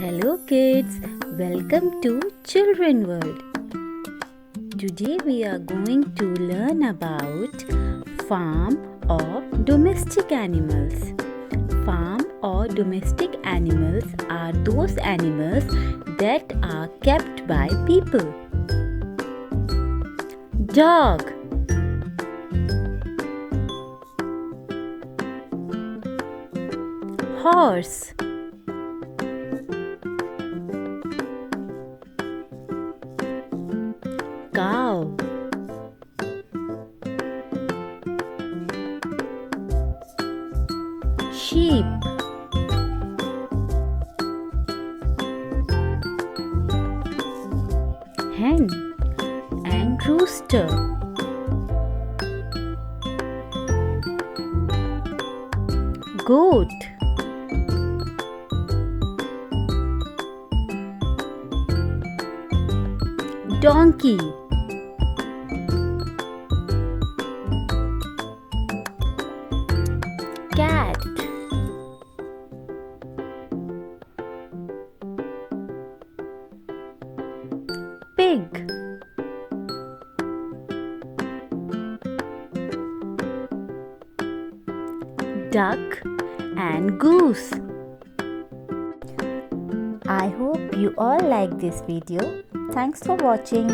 Hello kids, welcome to Children World. Today we are going to learn about farm or domestic animals. Farm or domestic animals are those animals that are kept by people. Dog, horse, cow, sheep, hen and rooster, goat, donkey, cat, pig, duck and goose. I hope you all like this video. Thanks for watching.